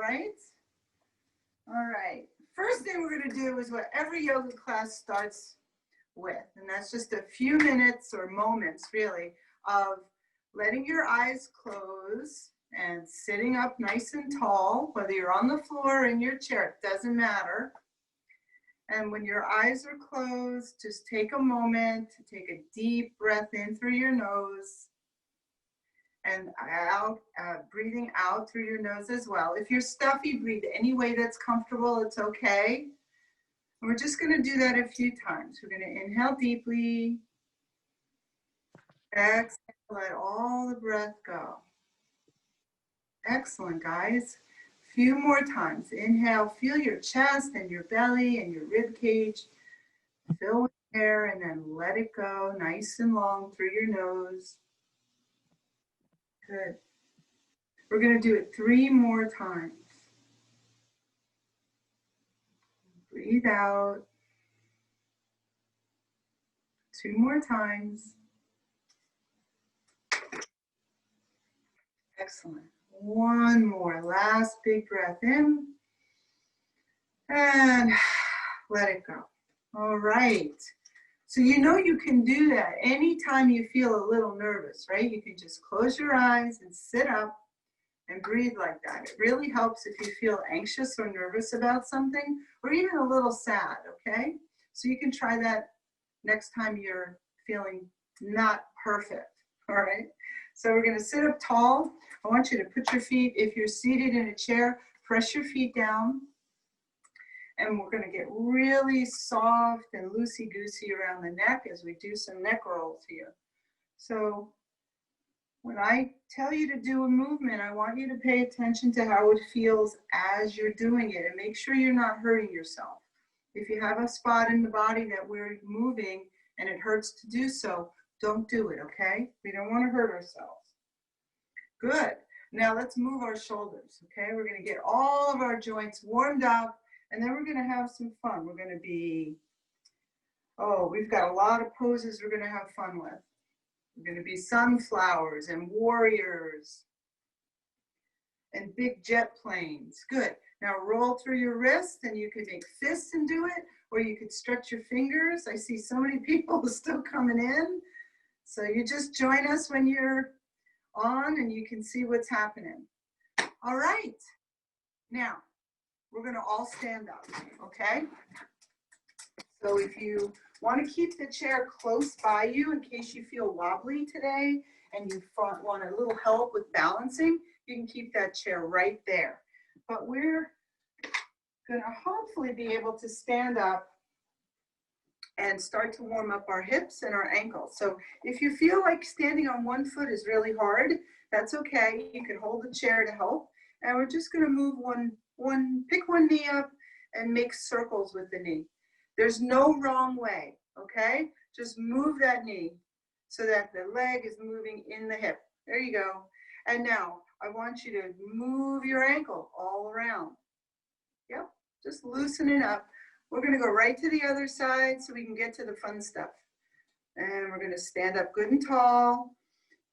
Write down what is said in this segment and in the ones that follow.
right? All right. First thing we're going to do is what every yoga class starts with, and that's just a few minutes or moments, really, of letting your eyes close and sitting up nice and tall, whether you're on the floor or in your chair, it doesn't matter. And when your eyes are closed, just take a moment to take a deep breath in through your nose and out, breathing out through your nose as well. If you're stuffy, breathe any way that's comfortable, it's okay. And we're just gonna do that a few times. We're gonna inhale deeply, exhale, let all the breath go. Excellent, guys. A few more times. Inhale, feel your chest and your belly and your rib cage. Fill with air and then let it go nice and long through your nose. Good. We're going to do it 3 more times. Breathe out. 2 more times. Excellent. 1 more. Last big breath in. And let it go. All right. So you know you can do that anytime you feel a little nervous, right? You can just close your eyes and sit up and breathe like that. It really helps if you feel anxious or nervous about something or even a little sad, okay? So you can try that next time you're feeling not perfect, all right? So we're gonna sit up tall. I want you to put your feet, if you're seated in a chair, press your feet down. And we're gonna get really soft and loosey-goosey around the neck as we do some neck rolls here. So when I tell you to do a movement, I want you to pay attention to how it feels as you're doing it and make sure you're not hurting yourself. If you have a spot in the body that we're moving and it hurts to do so, don't do it, okay? We don't want to hurt ourselves. Good. Now let's move our shoulders, okay? We're going to get all of our joints warmed up and then we're going to have some fun. We're going to be, we've got a lot of poses we're going to have fun with. We're going to be sunflowers and warriors and big jet planes. Good. Now roll through your wrists and you can make fists and do it, or you could stretch your fingers. I see so many people still coming in. So you just join us when you're on and you can see what's happening. All right. Now, we're going to all stand up, okay? So if you want to keep the chair close by you in case you feel wobbly today and you want a little help with balancing, you can keep that chair right there. But we're going to hopefully be able to stand up and start to warm up our hips and our ankles. So if you feel like standing on one foot is really hard, that's okay. You can hold the chair to help. And we're just going to move pick one knee up and make circles with the knee. There's no wrong way, okay? Just move that knee so that the leg is moving in the hip. There you go. And now I want you to move your ankle all around. Yep, just loosen it up. We're gonna go right to the other side so we can get to the fun stuff. And we're gonna stand up good and tall.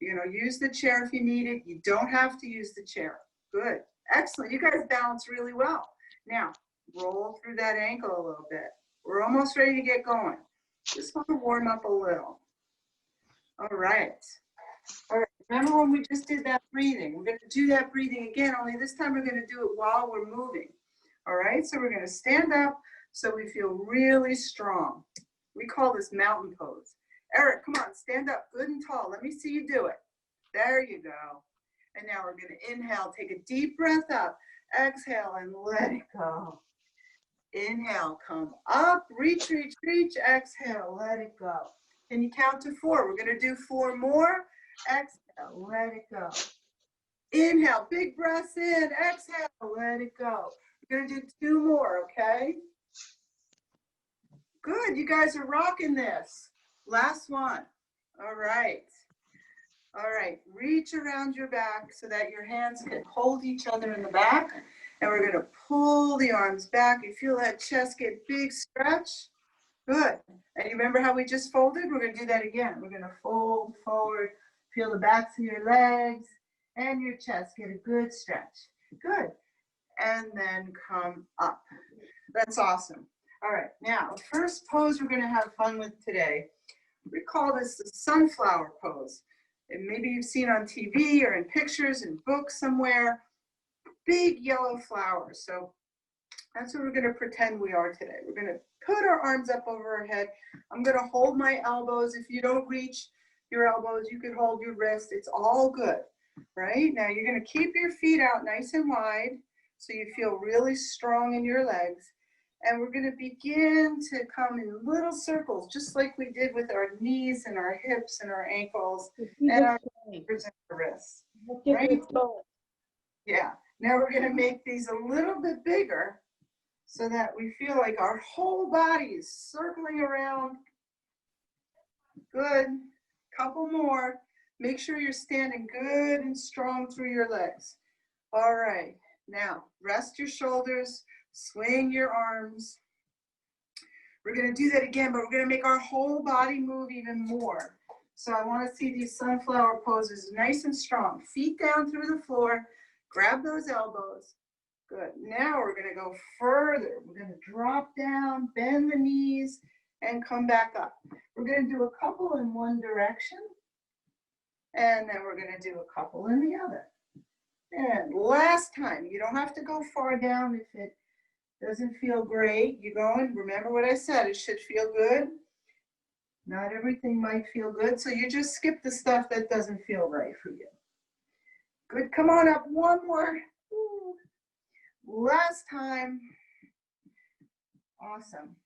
You're gonna use the chair if you need it. You don't have to use the chair. Good, excellent. You guys balance really well. Now, roll through that ankle a little bit. We're almost ready to get going. Just want to warm up a little. All right. All right. Remember when we just did that breathing? We're going to do that breathing again, only this time we're going to do it while we're moving. All right. So we're going to stand up so we feel really strong. We call this mountain pose. Eric, come on, stand up good and tall. Let me see you do it. There you go. And now we're going to inhale, take a deep breath up. Exhale and let it go. Inhale, come up, reach, reach, reach. Exhale, let it go. Can you count to 4? We're going to do 4 more. Exhale, let it go. Inhale, big breaths in. Exhale, let it go. We're going to do 2 more, okay? Good, you guys are rocking this. Last one. All right. All right, reach around your back so that your hands can hold each other in the back. And we're going to pull the arms back. You feel that chest get big stretch. Good. And you remember how we just folded? We're going to do that again. We're going to fold forward, feel the backs of your legs and your chest. Get a good stretch. Good. and then come up. That's awesome. All right, now, first pose we're gonna have fun with today. We call this the sunflower pose. And maybe you've seen on TV or in pictures in books somewhere, big yellow flowers. So that's what we're gonna pretend we are today. We're gonna put our arms up over our head. I'm gonna hold my elbows. If you don't reach your elbows, you can hold your wrist. It's all good, right? Now you're gonna keep your feet out nice and wide so you feel really strong in your legs. And we're gonna begin to come in little circles, just like we did with our knees and our hips and our ankles and our fingers and our wrists, right? Yeah, now we're gonna make these a little bit bigger so that we feel like our whole body is circling around. Good, couple more. Make sure you're standing good and strong through your legs. All right, now rest your shoulders, swing your arms. We're gonna do that again, but we're gonna make our whole body move even more. So I wanna see these sunflower poses nice and strong. Feet down through the floor, grab those elbows. Good, now we're gonna go further. We're gonna drop down, bend the knees, and come back up. We're gonna do a couple in one direction, and then we're gonna do a couple in the other. And last time, you don't have to go far down if it doesn't feel great. You go and remember what I said, it should feel good. Not everything might feel good, so you just skip the stuff that doesn't feel right for you. Good, come on up, one more. Ooh. Last time. Awesome.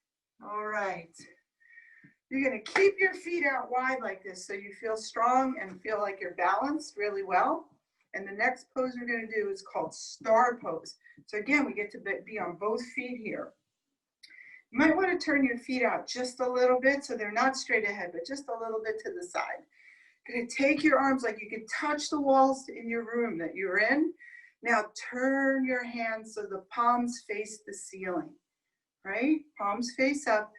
All right. You're gonna keep your feet out wide like this so you feel strong and feel like you're balanced really well. And the next pose we're gonna do is called star pose. So again, we get to be on both feet here. You might wanna turn your feet out just a little bit so they're not straight ahead, but just a little bit to the side. You're gonna take your arms like you could touch the walls in your room that you're in. Now turn your hands so the palms face the ceiling, right? Palms face up.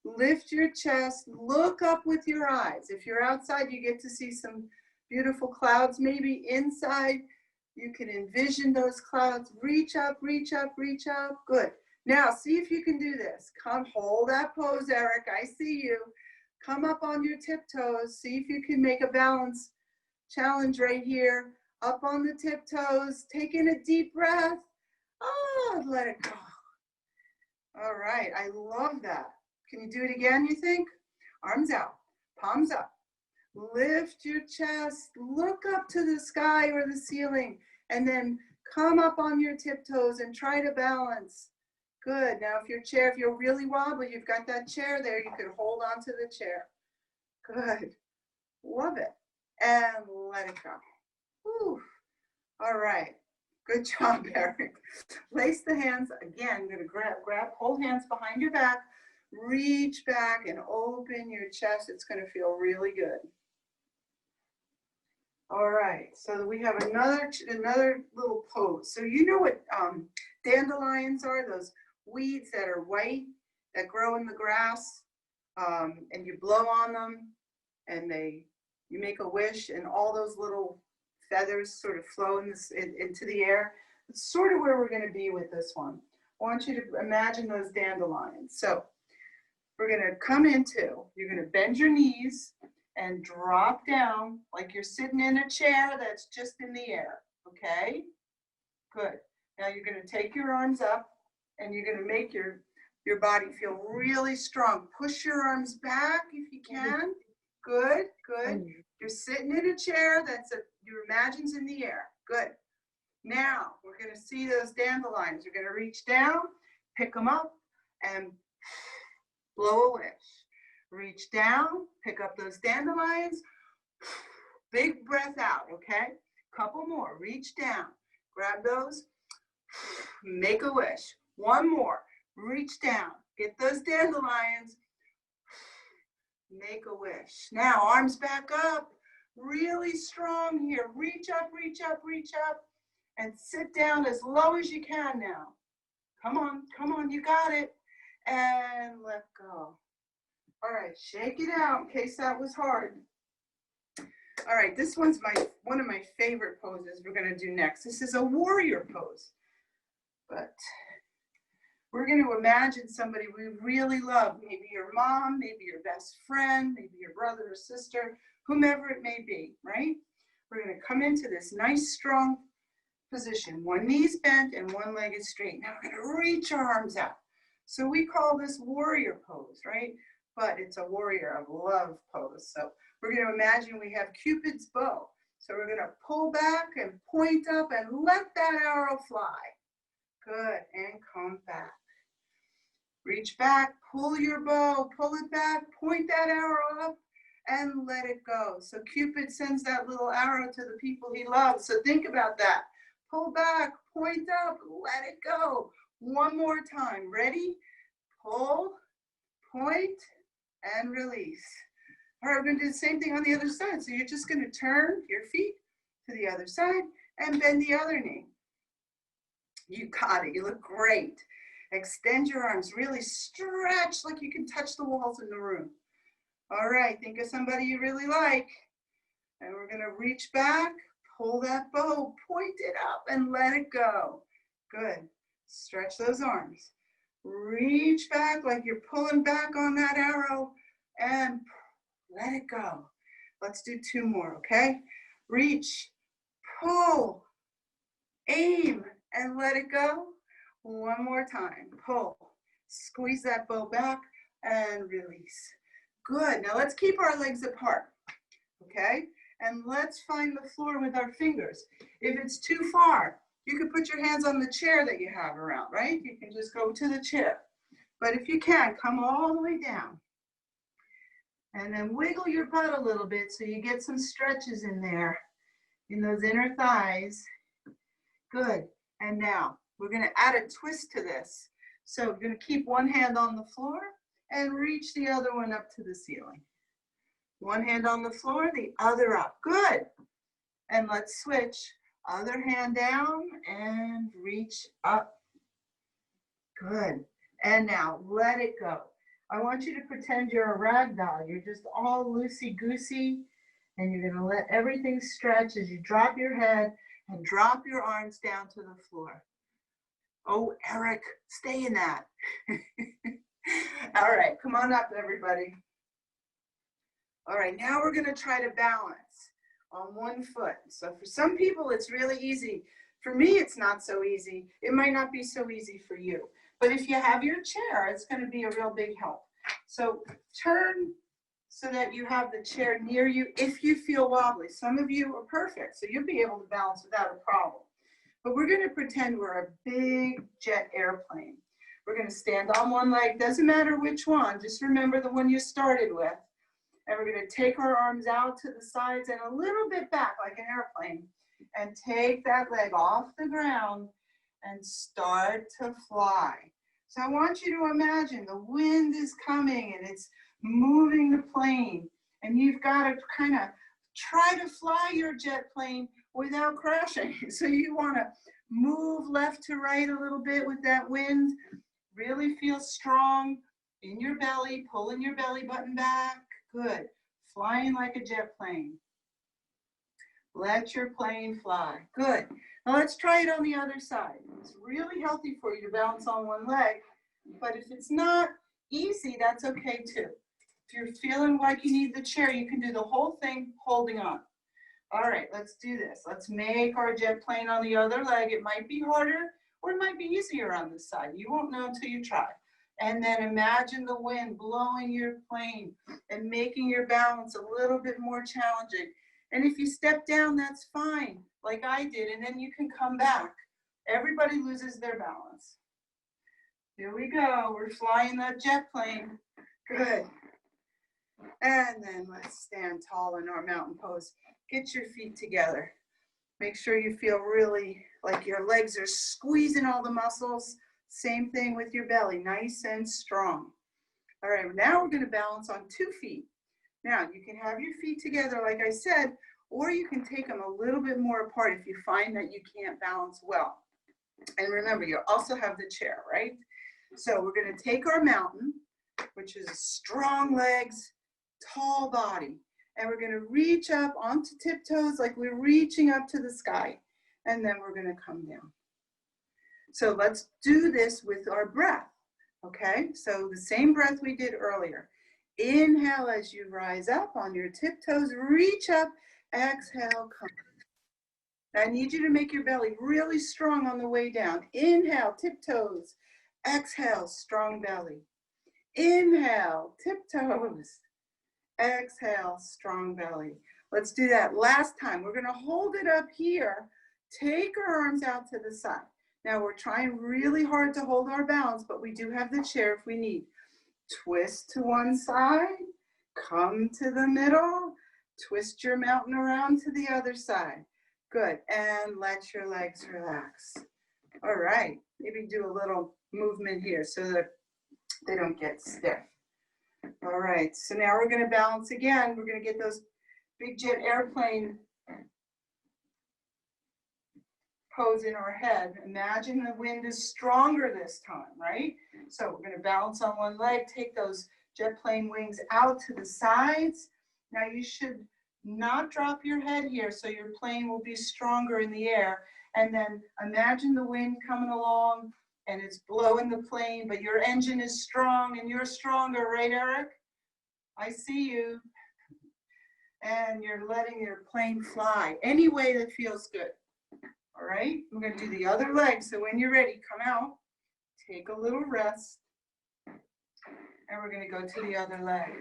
Lift your chest, look up with your eyes. If you're outside, you get to see some beautiful clouds. Maybe inside, you can envision those clouds. Reach up, reach up, reach up. Good. Now, see if you can do this. Come, hold that pose, Eric. I see you. Come up on your tiptoes. See if you can make a balance challenge right here. Up on the tiptoes. Take in a deep breath. Oh, let it go. All right. I love that. Can you do it again, you think? Arms out, palms up. Lift your chest, look up to the sky or the ceiling, and then come up on your tiptoes and try to balance. Good. Now, if you're really wobbly, you've got that chair there, you can hold on to the chair. Good. Love it. And let it go. Whew. All right. Good job, Eric. Place the hands, again, I'm gonna hold hands behind your back. Reach back and open your chest. It's going to feel really good. All right, so we have another little pose. So you know what dandelions are? Those weeds that are white that grow in the grass, and you blow on them, and you make a wish, and all those little feathers sort of flow into the air. It's sort of where we're going to be with this one. I want you to imagine those dandelions. So we're gonna come into, you're gonna bend your knees and drop down like you're sitting in a chair that's just in the air, okay? Good. Now you're gonna take your arms up and you're gonna make your body feel really strong. Push your arms back if you can. Good, good. You're sitting in a chair your imagine's in the air. Good. Now we're gonna see those dandelions. You're gonna reach down, pick them up, and blow a wish. Reach down, pick up those dandelions, big breath out, okay? Couple more, reach down, grab those, make a wish. One more, reach down, get those dandelions, make a wish. Now, arms back up, really strong here. Reach up, reach up, reach up, and sit down as low as you can now. Come on, you got it. And let go. All right, shake it out in case that was hard. All right, this one's one of my favorite poses we're gonna do next. This is a warrior pose. But we're going to imagine somebody we really love, maybe your mom, maybe your best friend, maybe your brother or sister, whomever it may be, right? We're going to come into this nice, strong position. One knee's bent and one leg is straight. Now we're going to reach our arms out. So we call this warrior pose, right? But it's a warrior of love pose. So we're going to imagine we have Cupid's bow. So we're going to pull back and point up and let that arrow fly. Good, and come back. Reach back, pull your bow, pull it back, point that arrow up, and let it go. So Cupid sends that little arrow to the people he loves. So think about that. Pull back, point up, let it go. One more time. Ready? Pull, point, and release. All right, we're going to do the same thing on the other side. So you're just going to turn your feet to the other side and bend the other knee. You got it. You look great. Extend your arms. Really stretch like you can touch the walls in the room. All right. Think of somebody you really like. And we're going to reach back, pull that bow, point it up, and let it go. Good. Stretch those arms. Reach back like you're pulling back on that arrow and let it go. Let's do two more, okay? Reach, pull, aim, and let it go. One more time. Pull, squeeze that bow back, and release. Good. Now let's keep our legs apart, okay? And let's find the floor with our fingers. If it's too far, you can put your hands on the chair that you have around, right? You can just go to the chair. But if you can, come all the way down. And then wiggle your butt a little bit so you get some stretches in there, in those inner thighs. Good. And now we're going to add a twist to this. So we're going to keep one hand on the floor and reach the other one up to the ceiling. One hand on the floor, the other up. Good. And let's switch. Other hand down and reach up. Good. And now let it go. I want you to pretend you're a rag doll. You're just all loosey-goosey, and you're going to let everything stretch as you drop your head and drop your arms down to the floor. Oh, Eric, stay in that. All right, come on up, everybody. All right, now we're going to try to balance on one foot. So for some people, it's really easy. For me, it's not so easy. It might not be so easy for you. But if you have your chair, it's going to be a real big help. So turn so that you have the chair near you if you feel wobbly. Some of you are perfect, so you'll be able to balance without a problem. But we're going to pretend we're a big jet airplane. We're going to stand on one leg. Doesn't matter which one. Just remember the one you started with. And we're going to take our arms out to the sides and a little bit back like an airplane. And take that leg off the ground and start to fly. So I want you to imagine the wind is coming and it's moving the plane. And you've got to kind of try to fly your jet plane without crashing. So you want to move left to right a little bit with that wind. Really feel strong in your belly, pulling your belly button back. Good. Flying like a jet plane. Let your plane fly. Good. Now let's try it on the other side. It's really healthy for you to balance on one leg, but if it's not easy, that's okay too. If you're feeling like you need the chair, you can do the whole thing holding on. All right, let's do this. Let's make our jet plane on the other leg. It might be harder or it might be easier on this side. You won't know until you try. And then imagine the wind blowing your plane and making your balance a little bit more challenging. And if you step down, that's fine, like I did, and then you can come back. Everybody loses their balance. Here we go. We're flying that jet plane. Good. And then let's stand tall in our mountain pose. Get your feet together. Make sure you feel really like your legs are squeezing all the muscles. Same thing with your belly, nice and strong. All right, now we're going to balance on 2 feet. Now, you can have your feet together, like I said, or you can take them a little bit more apart if you find that you can't balance well. And remember, you also have the chair, right? So we're going to take our mountain, which is strong legs, tall body, and we're going to reach up onto tiptoes like we're reaching up to the sky, and then we're going to come down. So let's do this with our breath, okay? So the same breath we did earlier. Inhale as you rise up on your tiptoes, reach up, exhale, come. Now I need you to make your belly really strong on the way down. Inhale, tiptoes, exhale, strong belly. Inhale, tiptoes, exhale, strong belly. Let's do that last time. We're gonna hold it up here, take our arms out to the side. Now we're trying really hard to hold our balance, but we do have the chair if we need. Twist to one side, come to the middle, twist your mountain around to the other side. Good, and let your legs relax. All right, maybe do a little movement here so that they don't get stiff. All right, so now we're gonna balance again. We're gonna get those big jet airplane pose in our head. Imagine the wind is stronger this time, right? So we're gonna balance on one leg, take those jet plane wings out to the sides. Now you should not drop your head here, so your plane will be stronger in the air. And then imagine the wind coming along and it's blowing the plane, but your engine is strong and you're stronger, right, Eric? I see you. And you're letting your plane fly any way that feels good. All right, we're gonna do the other leg. So when you're ready, come out, take a little rest, and we're gonna go to the other leg.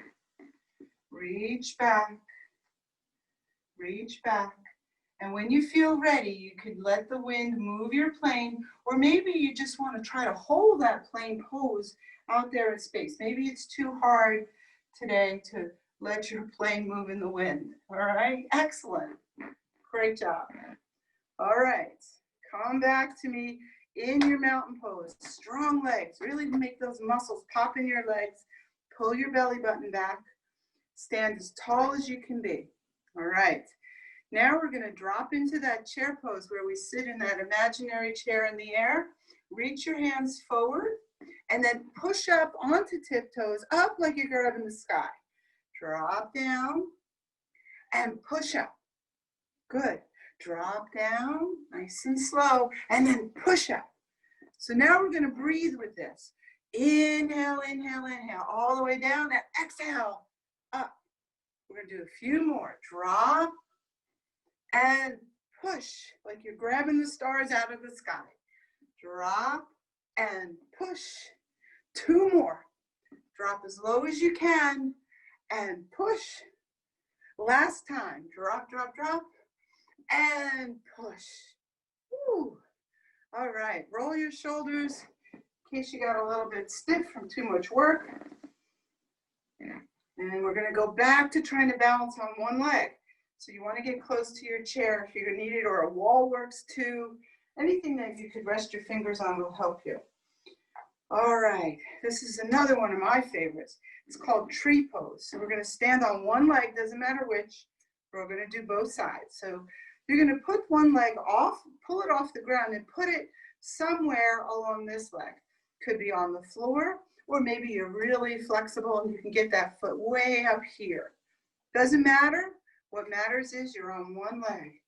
Reach back, and when you feel ready, you could let the wind move your plane, or maybe you just wanna try to hold that plane pose out there in space. Maybe it's too hard today to let your plane move in the wind. All right, excellent, great job. All right, come back to me in your mountain pose. Strong legs, really make those muscles pop in your legs. Pull your belly button back. Stand as tall as you can be. All right, now we're gonna drop into that chair pose where we sit in that imaginary chair in the air. Reach your hands forward and then push up onto tiptoes, up like you're grabbing the sky. Drop down and push up. Good. Drop down, nice and slow, and then push up. So now we're gonna breathe with this. Inhale, inhale, inhale, all the way down, and exhale, up. We're gonna do a few more. Drop and push, like you're grabbing the stars out of the sky. Drop and push. Two more. Drop as low as you can and push. Last time, drop, drop, drop. And push. Woo. All right, roll your shoulders in case you got a little bit stiff from too much work. And we're gonna go back to trying to balance on one leg. So you wanna get close to your chair if you need it, or a wall works too. Anything that you could rest your fingers on will help you. All right, this is another one of my favorites. It's called tree pose. So we're gonna stand on one leg, doesn't matter which. We're gonna do both sides. So you're gonna put one leg off, pull it off the ground and put it somewhere along this leg. Could be on the floor, or maybe you're really flexible and you can get that foot way up here. Doesn't matter. What matters is you're on one leg.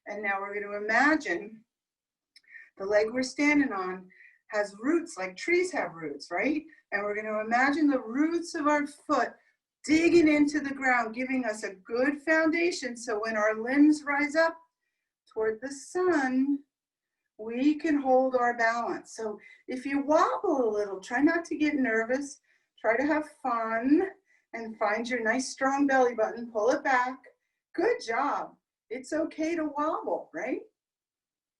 And now we're gonna imagine the leg we're standing on has roots, like trees have roots, right? And we're gonna imagine the roots of our foot digging into the ground, giving us a good foundation. So when our limbs rise up toward the sun, we can hold our balance. So if you wobble a little, try not to get nervous, try to have fun and find your nice strong belly button, pull it back. Good job. It's okay to wobble, right?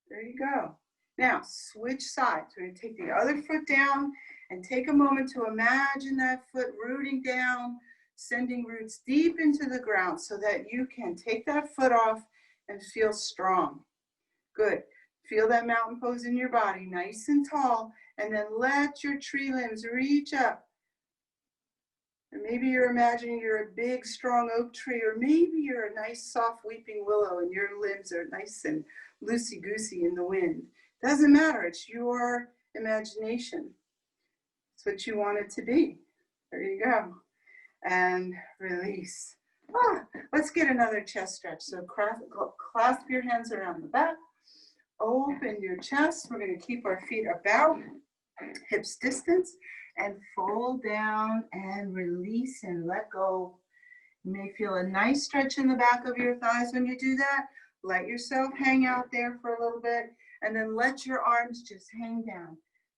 There you go. Now switch sides. We're gonna take the other foot down and take a moment to imagine that foot rooting down, sending roots deep into the ground so that you can take that foot off and feel strong. Good. Feel that mountain pose in your body, nice and tall, and then let your tree limbs reach up. And maybe you're imagining you're a big, strong oak tree, or maybe you're a nice, soft weeping willow and your limbs are nice and loosey-goosey in the wind. Doesn't matter, it's your imagination. It's what you want it to be. There you go. And release. Let's get another chest stretch. So clasp your hands around the back. Open your chest. We're going to keep our feet about hips distance and fold down and release and let go. You may feel a nice stretch in the back of your thighs when you do that. Let yourself hang out there for a little bit and then let your arms just hang down.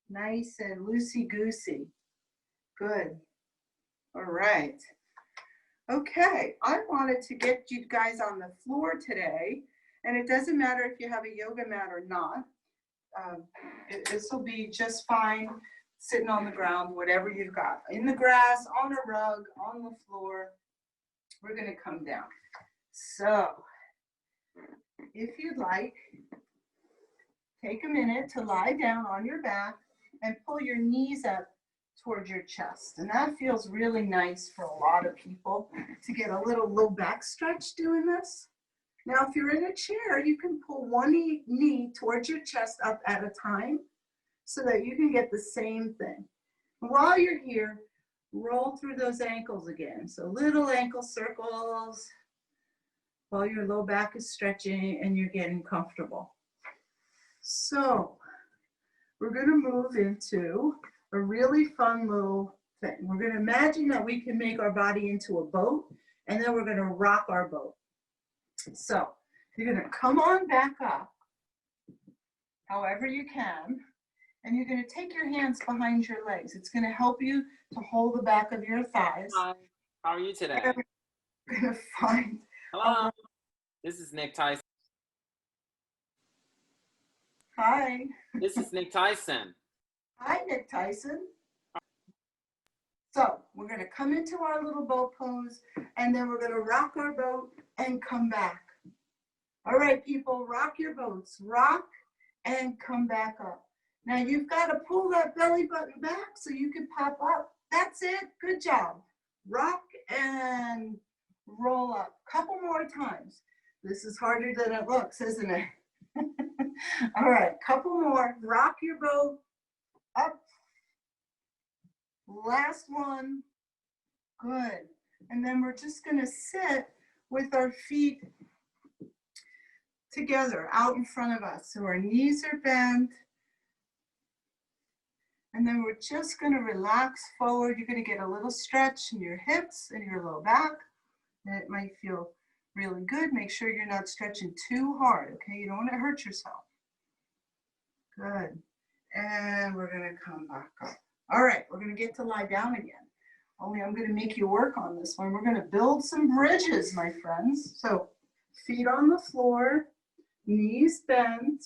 Nice and loosey-goosey. Good. All right. Okay, I wanted to get you guys on the floor today, and it doesn't matter if you have a yoga mat or not. This will be just fine sitting on the ground, whatever you've got. In the grass, on a rug, on the floor. We're going to come down. So, if you'd like, take a minute to lie down on your back and pull your knees up towards your chest. And that feels really nice for a lot of people to get a little low back stretch doing this. Now, if you're in a chair, you can pull one knee towards your chest up at a time so that you can get the same thing. While you're here, roll through those ankles again. So little ankle circles while your low back is stretching and you're getting comfortable. So we're going to move into a really fun little thing. We're going to imagine that we can make our body into a boat, and then we're going to rock our boat. So you're going to come on back up however you can, and you're going to take your hands behind your legs. It's going to help you to hold the back of your thighs. Hi, how are you today? We're going to find. Hello, this is Nick Tyson. Hi. This is Nick Tyson. Hi, Nick Tyson. So we're going to come into our little boat pose, and then we're going to rock our boat and come back. All right, people, rock your boats. Rock and come back up. Now you've got to pull that belly button back so you can pop up. That's it. Good job. Rock and roll up. Couple more times. This is harder than it looks, isn't it? All right, couple more. Rock your boat up. Last one. Good. And then we're just going to sit with our feet together out in front of us. So our knees are bent. And then we're just going to relax forward. You're going to get a little stretch in your hips and your low back. And it might feel really good. Make sure you're not stretching too hard, okay? You don't want to hurt yourself. Good. And we're going to come back up. All right, we're going to get to lie down again. Only I'm going to make you work on this one. We're going to build some bridges, my friends. So feet on the floor, knees bent.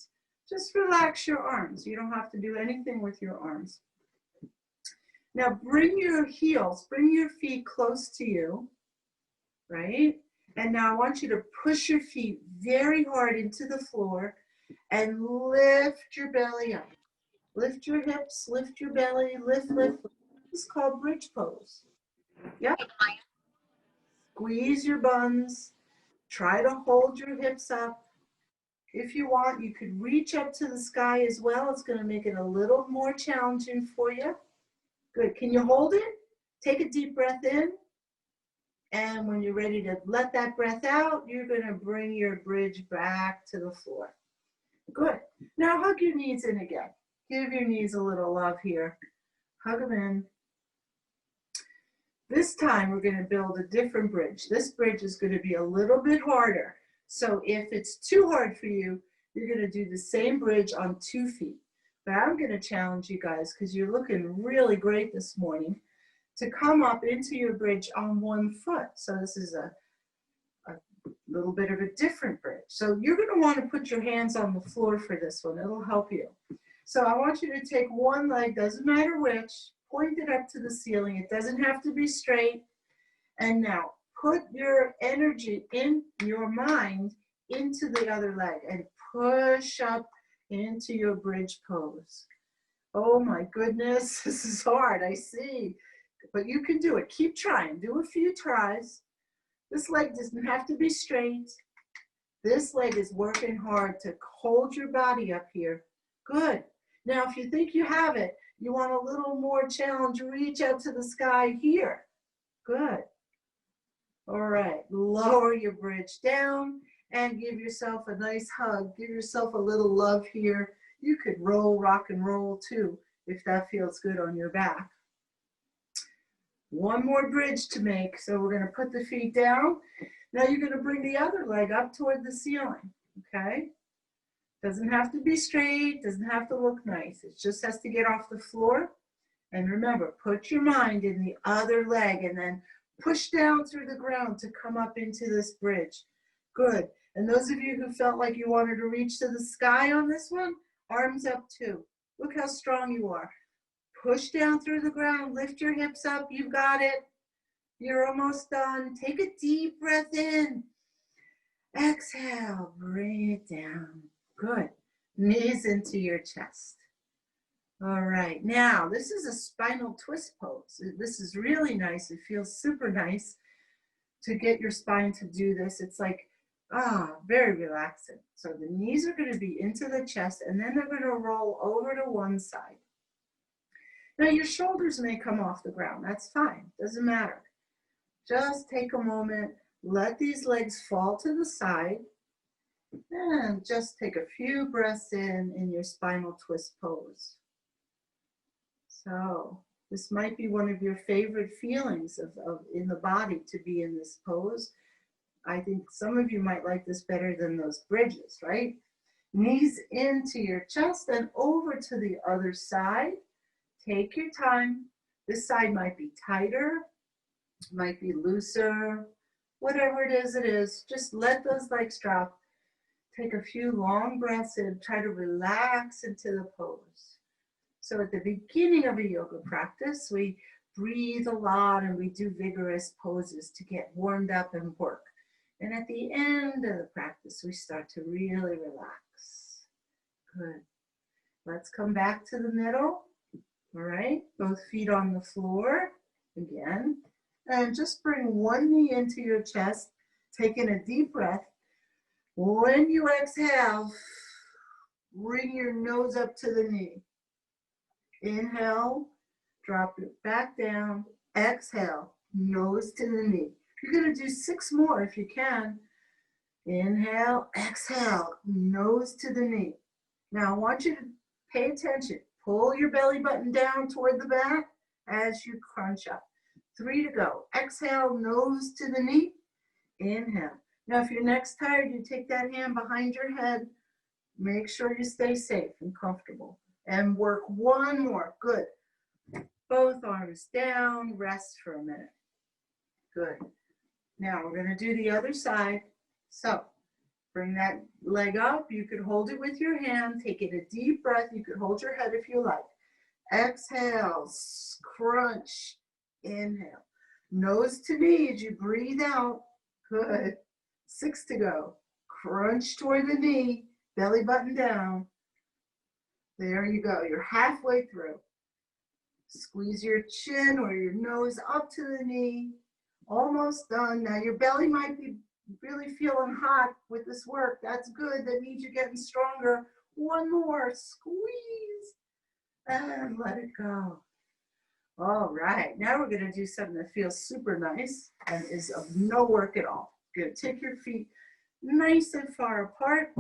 Just relax your arms. You don't have to do anything with your arms. Now bring your heels, bring your feet close to you, right? And now I want you to push your feet very hard into the floor and lift your belly up. Lift your hips, lift your belly, lift, lift. This is called bridge pose. Yep. Squeeze your buns. Try to hold your hips up. If you want, you could reach up to the sky as well. It's going to make it a little more challenging for you. Good. Can you hold it? Take a deep breath in. And when you're ready to let that breath out, you're going to bring your bridge back to the floor. Good. Now hug your knees in again. Give your knees a little love here. Hug them in. This time we're going to build a different bridge. This bridge is going to be a little bit harder. So if it's too hard for you, you're going to do the same bridge on 2 feet. But I'm going to challenge you guys, because you're looking really great this morning, to come up into your bridge on 1 foot. So this is a little bit of a different bridge. So you're going to want to put your hands on the floor for this one. It'll help you. So I want you to take one leg, doesn't matter which, point it up to the ceiling. It doesn't have to be straight. And now put your energy in your mind into the other leg and push up into your bridge pose. Oh my goodness, this is hard, I see. But you can do it. Keep trying. Do a few tries. This leg doesn't have to be straight. This leg is working hard to hold your body up here. Good. Now, if you think you have it, you want a little more challenge, reach out to the sky here. Good. All right, lower your bridge down and give yourself a nice hug. Give yourself a little love here. You could roll, rock and roll too, if that feels good on your back. One more bridge to make. So we're going to put the feet down. Now you're going to bring the other leg up toward the ceiling, okay? Doesn't have to be straight, doesn't have to look nice. It just has to get off the floor. And remember, put your mind in the other leg and then push down through the ground to come up into this bridge. Good. And those of you who felt like you wanted to reach to the sky on this one, arms up too. Look how strong you are. Push down through the ground, lift your hips up, you've got it. You're almost done. Take a deep breath in. Exhale, bring it down. Good. Knees into your chest. All right, now this is a spinal twist pose. This is really nice. It feels super nice to get your spine to do this. It's like, very relaxing. So the knees are going to be into the chest and then they're going to roll over to one side. Now your shoulders may come off the ground. That's fine, doesn't matter. Just take a moment, let these legs fall to the side and just take a few breaths in your spinal twist pose. So this might be one of your favorite feelings of in the body to be in this pose. I think some of you might like this better than those bridges, right? Knees into your chest and over to the other side. Take your time. This side might be tighter, might be looser, whatever it is. Just let those legs drop. Take a few long breaths in. Try to relax into the pose. So at the beginning of a yoga practice, we breathe a lot and we do vigorous poses to get warmed up and work. And at the end of the practice, we start to really relax. Good. Let's come back to the middle. All right, both feet on the floor again. And just bring one knee into your chest, taking a deep breath. When you exhale, bring your nose up to the knee. Inhale, drop it back down. Exhale, nose to the knee. You're going to do 6 more if you can. Inhale, exhale, nose to the knee. Now I want you to pay attention. Pull your belly button down toward the back as you crunch up. 3 to go. Exhale, nose to the knee. Inhale. Now if your neck's tired, you take that hand behind your head. Make sure you stay safe and comfortable. And work one more. Good. Both arms down. Rest for a minute. Good. Now we're going to do the other side. So bring that leg up. You could hold it with your hand. Take it a deep breath. You could hold your head if you like. Exhale. Crunch. Inhale. Nose to knee as you breathe out. Good. 6 to go. Crunch toward the knee. Belly button down. There you go. You're halfway through. Squeeze your chin or your nose up to the knee. Almost done. Now your belly might be really feeling hot with this work. That's good. That means you're getting stronger. One more. Squeeze. And let it go. All right. Now we're going to do something that feels super nice and is of no work at all. You're going to take your feet nice and far apart.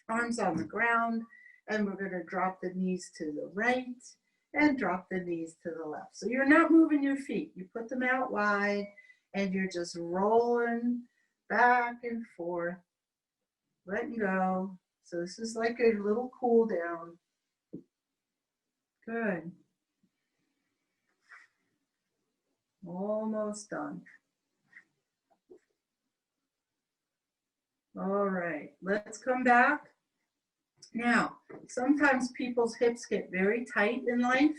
Arms on the ground. And we're going to drop the knees to the right and drop the knees to the left. So you're not moving your feet. You put them out wide and you're just rolling back and forth, letting go. So this is like a little cool down. Good. Almost done. All right, let's come back. Now, sometimes people's hips get very tight in life.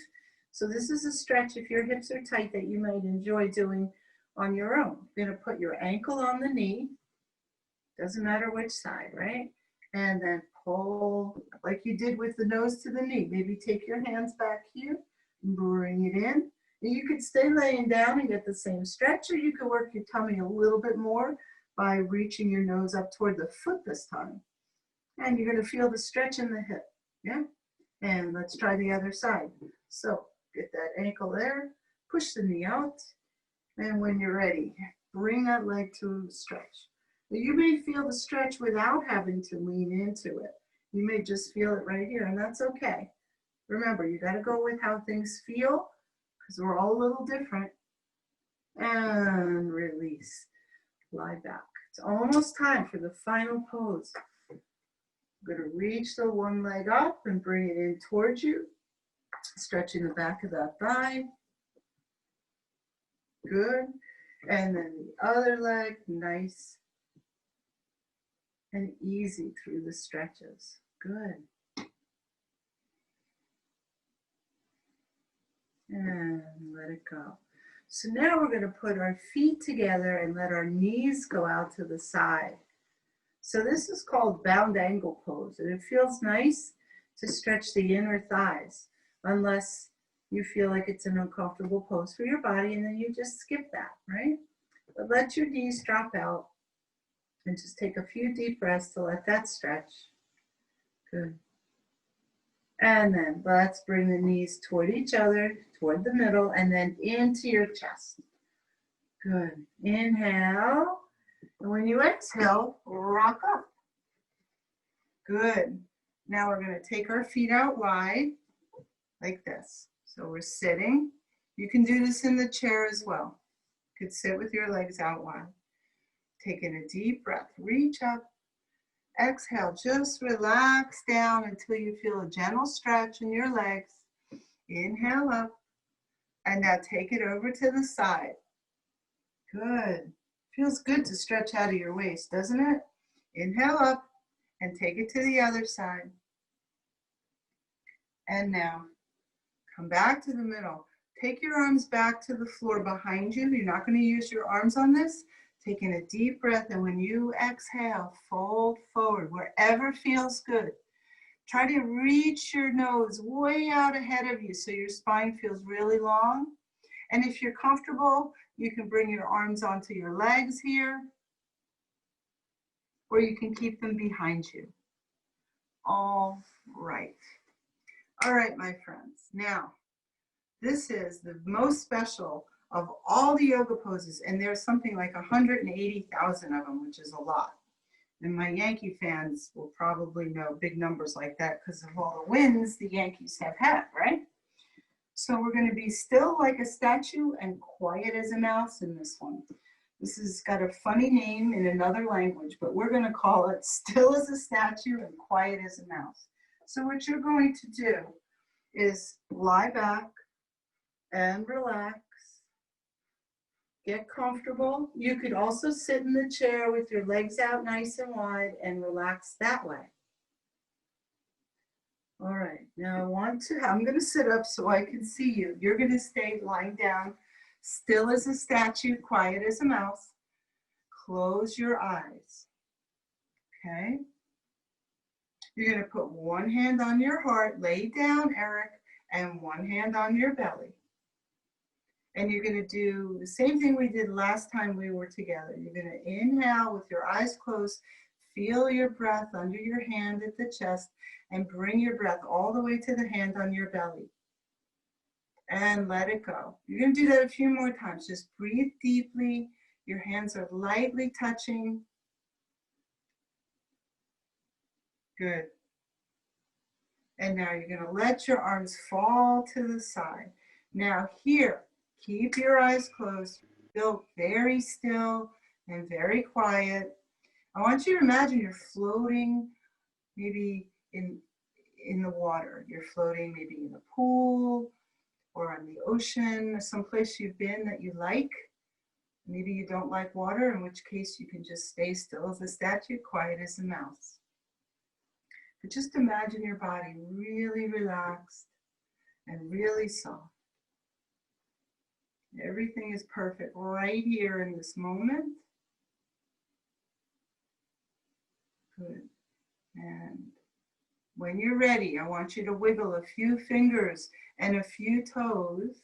So this is a stretch if your hips are tight that you might enjoy doing on your own. You're going to put your ankle on the knee. Doesn't matter which side, right? And then pull like you did with the nose to the knee. Maybe take your hands back here, bring it in. And you could stay laying down and get the same stretch, or you could work your tummy a little bit more by reaching your nose up toward the foot this time. And you're going to feel the stretch in the hip, yeah? And let's try the other side. So get that ankle there, push the knee out, and when you're ready, bring that leg to stretch. But you may feel the stretch without having to lean into it. You may just feel it right here, and that's okay. Remember, you got to go with how things feel because we're all a little different. And release. Lie back. It's almost time for the final pose. I'm going to reach the one leg up and bring it in towards you. Stretching the back of that thigh. Good. And then the other leg, nice and easy through the stretches. Good. And let it go. So now we're going to put our feet together and let our knees go out to the side. So this is called bound ankle pose, and it feels nice to stretch the inner thighs, unless you feel like it's an uncomfortable pose for your body, and then you just skip that, right? But let your knees drop out and just take a few deep breaths to let that stretch. Good. And then let's bring the knees toward each other, toward the middle, and then into your chest. Good. Inhale. And when you exhale, rock up. Good. Now we're going to take our feet out wide, like this. So we're sitting. You can do this in the chair as well. You could sit with your legs out wide. Taking a deep breath. Reach up. Exhale. Just relax down until you feel a gentle stretch in your legs. Inhale up. And now take it over to the side. Good. Feels good to stretch out of your waist, doesn't it? Inhale up and take it to the other side. And now come back to the middle. Take your arms back to the floor behind you. You're not going to use your arms on this. Taking a deep breath, and when you exhale, fold forward wherever feels good. Try to reach your nose way out ahead of you so your spine feels really long. And if you're comfortable, you can bring your arms onto your legs here, or you can keep them behind you. All right. All right, my friends. Now, this is the most special of all the yoga poses, and there's something like 180,000 of them, which is a lot. And my Yankee fans will probably know big numbers like that because of all the wins the Yankees have had, right? So we're going to be still like a statue and quiet as a mouse in this one. This has got a funny name in another language, but we're going to call it still as a statue and quiet as a mouse. So what you're going to do is lie back and relax. Get comfortable. You could also sit in the chair with your legs out nice and wide and relax that way. All right, now I'm going to sit up so I can see you. You're going to stay lying down, still as a statue, quiet as a mouse. Close your eyes, okay? You're going to put one hand on your heart, lay down, Eric, and one hand on your belly. And you're going to do the same thing we did last time we were together. You're going to inhale with your eyes closed, feel your breath under your hand at the chest, and bring your breath all the way to the hand on your belly. And let it go. You're going to do that a few more times. Just breathe deeply. Your hands are lightly touching. Good. And now you're going to let your arms fall to the side. Now here, keep your eyes closed. Feel very still and very quiet. I want you to imagine you're floating maybe in the water. You're floating maybe in a pool or on the ocean, someplace you've been that you like. Maybe you don't like water, in which case you can just stay still as a statue, quiet as a mouse. But just imagine your body really relaxed and really soft. Everything is perfect right here in this moment. Good. And when you're ready, I want you to wiggle a few fingers and a few toes.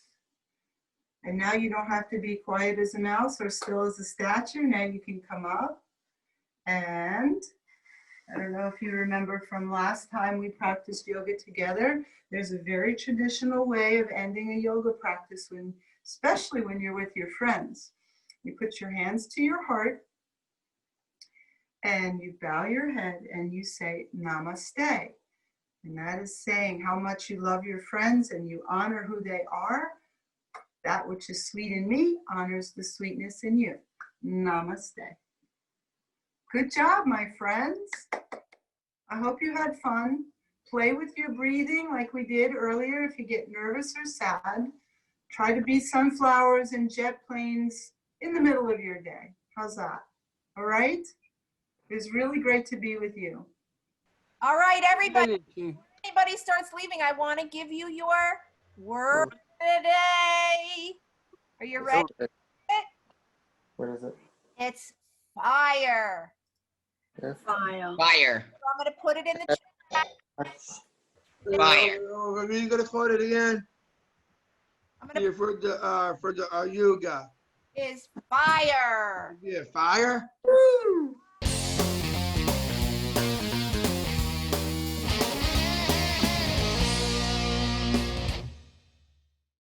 And now you don't have to be quiet as a mouse or still as a statue. Now you can come up. And I don't know if you remember from last time we practiced yoga together, there's a very traditional way of ending a yoga practice, especially when you're with your friends. You put your hands to your heart and you bow your head and you say namaste. And that is saying how much you love your friends and you honor who they are. That which is sweet in me honors the sweetness in you. Namaste. Good job, my friends. I hope you had fun. Play with your breathing like we did earlier if you get nervous or sad. Try to be sunflowers and jet planes in the middle of your day. How's that? All right? It was really great to be with you. All right, everybody. Anybody starts leaving, I want to give you your word today. Are you ready? What is it? It's fire. Fire. Fire. So I'm going to put it in the chat. Fire. You gotta quote it again. I'm going to Yeah, for the yoga. is fire. Yeah, fire. Woo!